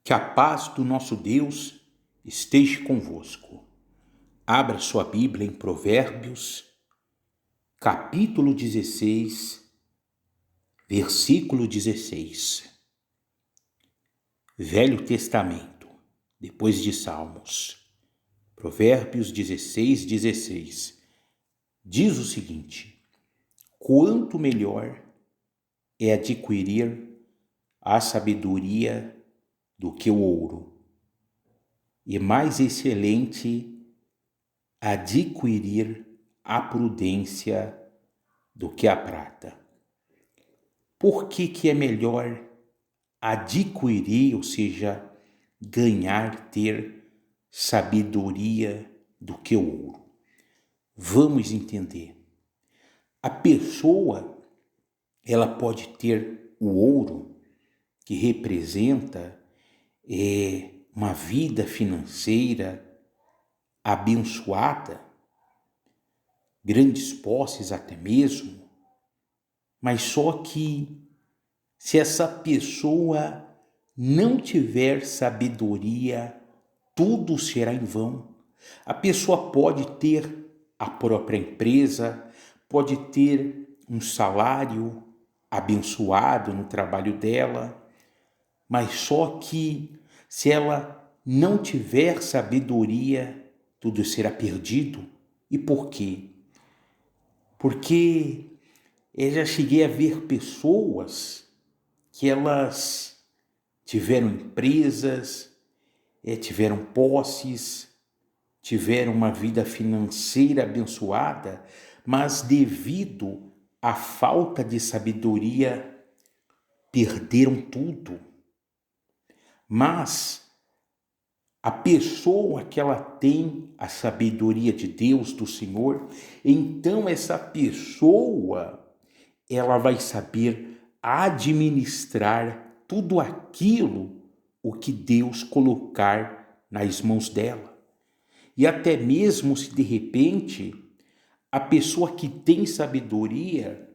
Que a paz do nosso Deus esteja convosco. Abra sua Bíblia em Provérbios, capítulo 16, versículo 16. Velho Testamento, depois de Salmos. Provérbios 16, 16. Diz o seguinte: quanto melhor é adquirir a sabedoria do que o ouro, e mais excelente adquirir a prudência do que a prata. Por que é melhor adquirir, ou seja, ganhar, ter sabedoria do que o ouro? Vamos entender. A pessoa, ela pode ter o ouro, que representa uma vida financeira abençoada, grandes posses até mesmo, mas só que se essa pessoa não tiver sabedoria, tudo será em vão. A pessoa pode ter a própria empresa, pode ter um salário abençoado no trabalho dela, mas só que se ela não tiver sabedoria, tudo será perdido. E por quê? Porque eu já cheguei a ver pessoas que elas tiveram empresas, tiveram posses, tiveram uma vida financeira abençoada, mas devido à falta de sabedoria, perderam tudo. Mas a pessoa que ela tem a sabedoria de Deus, do Senhor, então essa pessoa, ela vai saber administrar tudo aquilo o que Deus colocar nas mãos dela. E até mesmo se de repente a pessoa que tem sabedoria,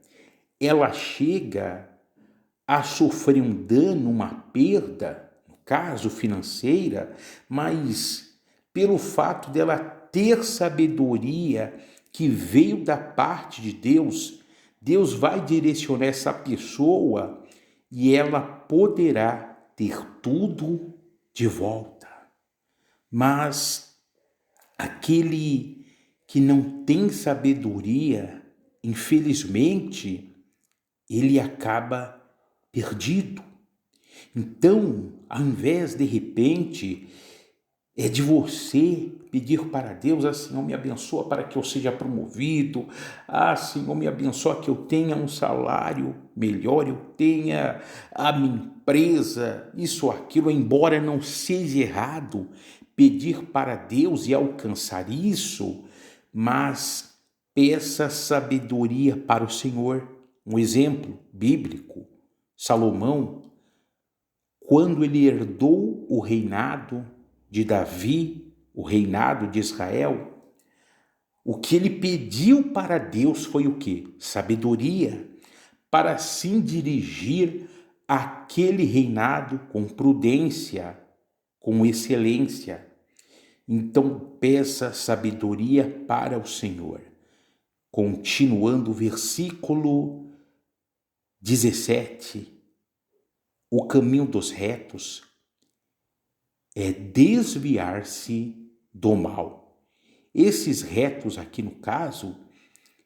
ela chega a sofrer um dano, uma perda, caso financeira, mas pelo fato dela ter sabedoria que veio da parte de Deus, Deus vai direcionar essa pessoa e ela poderá ter tudo de volta. Mas aquele que não tem sabedoria, infelizmente, ele acaba perdido. Então, ao invés de repente de você pedir para Deus, Senhor, me abençoa para que eu seja promovido, Senhor, me abençoa que eu tenha um salário melhor, eu tenha a minha empresa, isso ou aquilo, embora não seja errado pedir para Deus e alcançar isso, mas peça sabedoria para o Senhor. Um exemplo bíblico, Salomão, quando ele herdou o reinado de Davi, o reinado de Israel, o que ele pediu para Deus foi o quê? Sabedoria, para assim dirigir aquele reinado com prudência, com excelência. Então peça sabedoria para o Senhor. Continuando o versículo 17, o caminho dos retos é desviar-se do mal. Esses retos aqui no caso,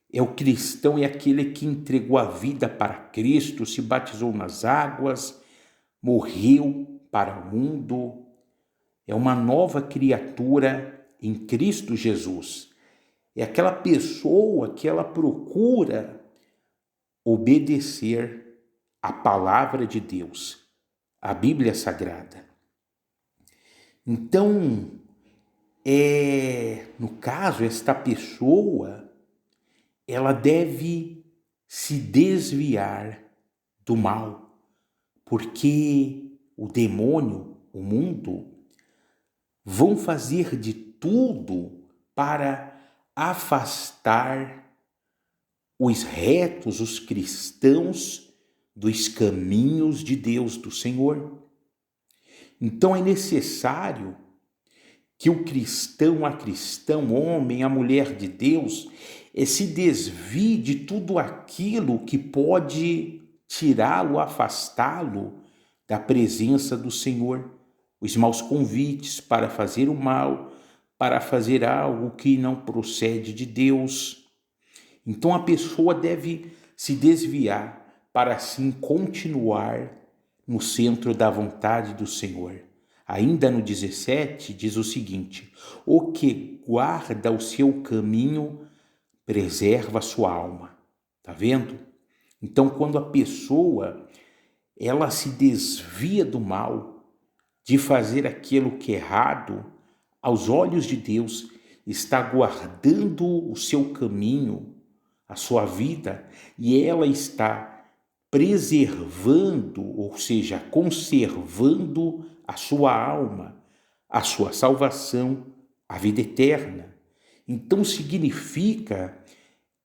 é o cristão, é aquele que entregou a vida para Cristo, se batizou nas águas, morreu para o mundo, é uma nova criatura em Cristo Jesus. É aquela pessoa que ela procura obedecer a palavra de Deus, a Bíblia Sagrada. Então, no caso, esta pessoa, ela deve se desviar do mal, porque o demônio, o mundo, vão fazer de tudo para afastar os retos, os cristãos, dos caminhos de Deus, do Senhor. Então é necessário que o cristão, a cristã, o homem, a mulher de Deus, se desvie de tudo aquilo que pode tirá-lo, afastá-lo da presença do Senhor. Os maus convites para fazer o mal, para fazer algo que não procede de Deus. Então a pessoa deve se desviar para assim continuar no centro da vontade do Senhor. Ainda no 17 diz o seguinte: o que guarda o seu caminho preserva a sua alma. Tá vendo? Então quando a pessoa ela se desvia do mal, de fazer aquilo que é errado, aos olhos de Deus, está guardando o seu caminho, a sua vida, e ela está preservando, ou seja, conservando a sua alma, a sua salvação, a vida eterna. Então significa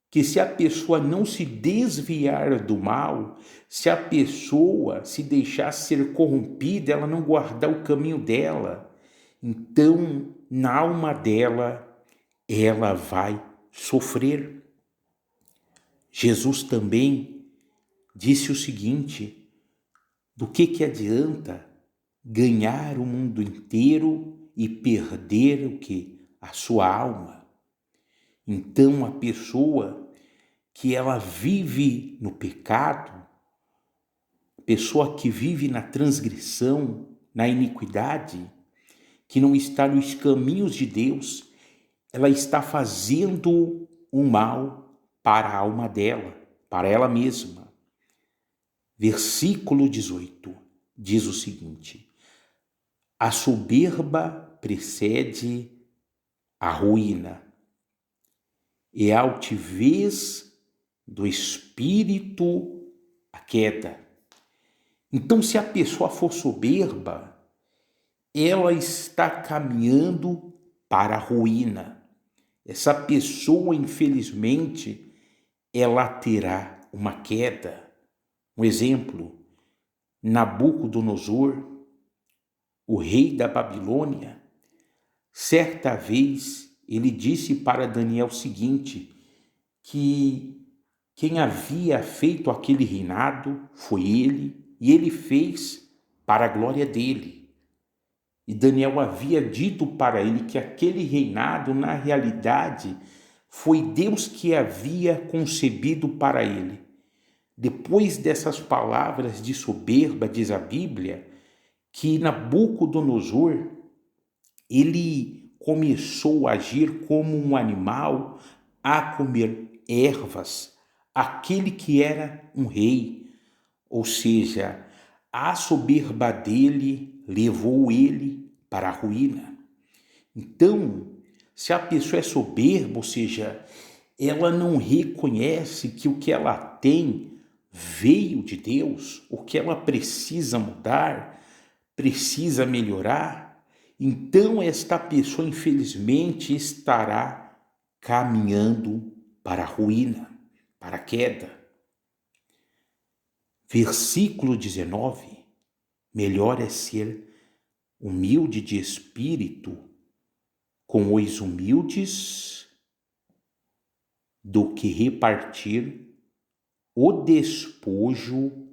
que se a pessoa não se desviar do mal, se a pessoa se deixar ser corrompida, ela não guardar o caminho dela, então na alma dela ela vai sofrer. Jesus também disse o seguinte: do que adianta ganhar o mundo inteiro e perder o que? A sua alma. Então a pessoa que ela vive no pecado, a pessoa que vive na transgressão, na iniquidade, que não está nos caminhos de Deus, ela está fazendo o mal para a alma dela, para ela mesma. Versículo 18 diz o seguinte: a soberba precede a ruína, e a altivez do espírito a queda. Então, se a pessoa for soberba, ela está caminhando para a ruína. Essa pessoa, infelizmente, ela terá uma queda. Um exemplo, Nabucodonosor, o rei da Babilônia, certa vez ele disse para Daniel o seguinte, que quem havia feito aquele reinado foi ele, e ele fez para a glória dele. E Daniel havia dito para ele que aquele reinado, na realidade, foi Deus que havia concebido para ele. Depois dessas palavras de soberba, diz a Bíblia, que Nabucodonosor, ele começou a agir como um animal, a comer ervas, aquele que era um rei, ou seja, a soberba dele levou ele para a ruína. Então, se a pessoa é soberba, ou seja, ela não reconhece que o que ela tem veio de Deus, o que ela precisa mudar, precisa melhorar, então esta pessoa, infelizmente, estará caminhando para a ruína, para a queda. Versículo 19, melhor é ser humilde de espírito com os humildes do que repartir o despojo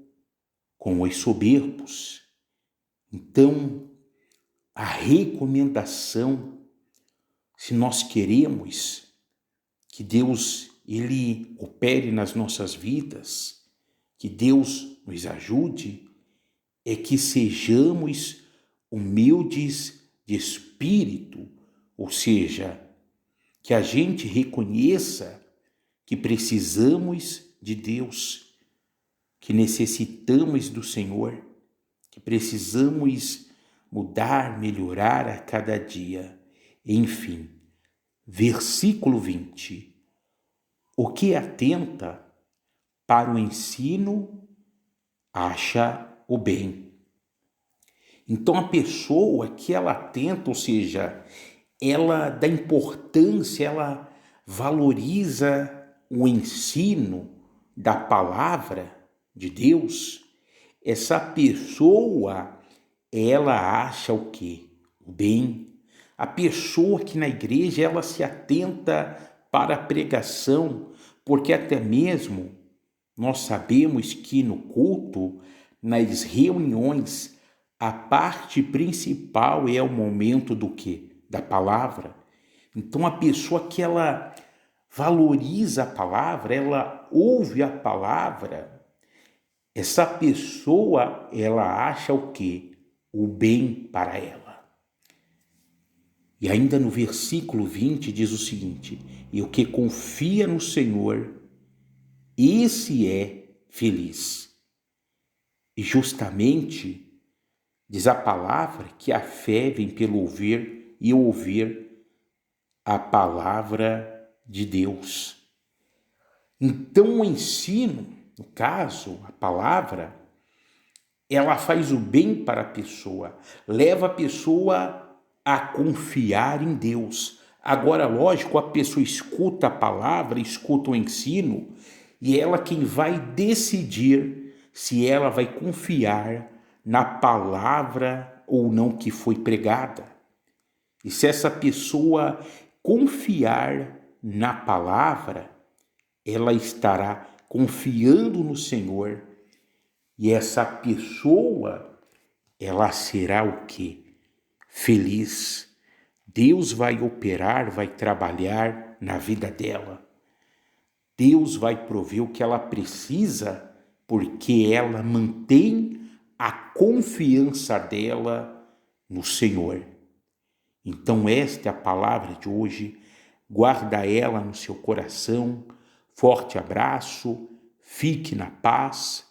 com os soberbos. Então, a recomendação, se nós queremos que Deus ele opere nas nossas vidas, que Deus nos ajude, é que sejamos humildes de espírito, ou seja, que a gente reconheça que precisamos de Deus, que necessitamos do Senhor, que precisamos mudar, melhorar a cada dia. Enfim, versículo 20. O que atenta para o ensino acha o bem. Então a pessoa que ela atenta, ou seja, ela dá importância, ela valoriza o ensino da palavra de Deus, essa pessoa ela acha o quê? O bem. A pessoa que na igreja ela se atenta para a pregação, porque até mesmo nós sabemos que no culto, nas reuniões, a parte principal é o momento do quê? Da palavra. Então a pessoa que ela valoriza a palavra, ela ouve a palavra, essa pessoa ela acha o quê? O bem para ela. E ainda no versículo 20 diz o seguinte: e o que confia no Senhor, esse é feliz. E justamente diz a palavra que a fé vem pelo ouvir e ouvir a palavra de Deus. Então o ensino, no caso, a palavra, ela faz o bem para a pessoa, leva a pessoa a confiar em Deus. Agora, lógico, a pessoa escuta a palavra, escuta o ensino, e ela quem vai decidir se ela vai confiar na palavra ou não que foi pregada. E se essa pessoa confiar na palavra, ela estará confiando no Senhor, e essa pessoa, ela será o quê? Feliz. Deus vai operar, vai trabalhar na vida dela. Deus vai prover o que ela precisa, porque ela mantém a confiança dela no Senhor. Então esta é a palavra de hoje. Guarda ela no seu coração. Forte abraço. Fique na paz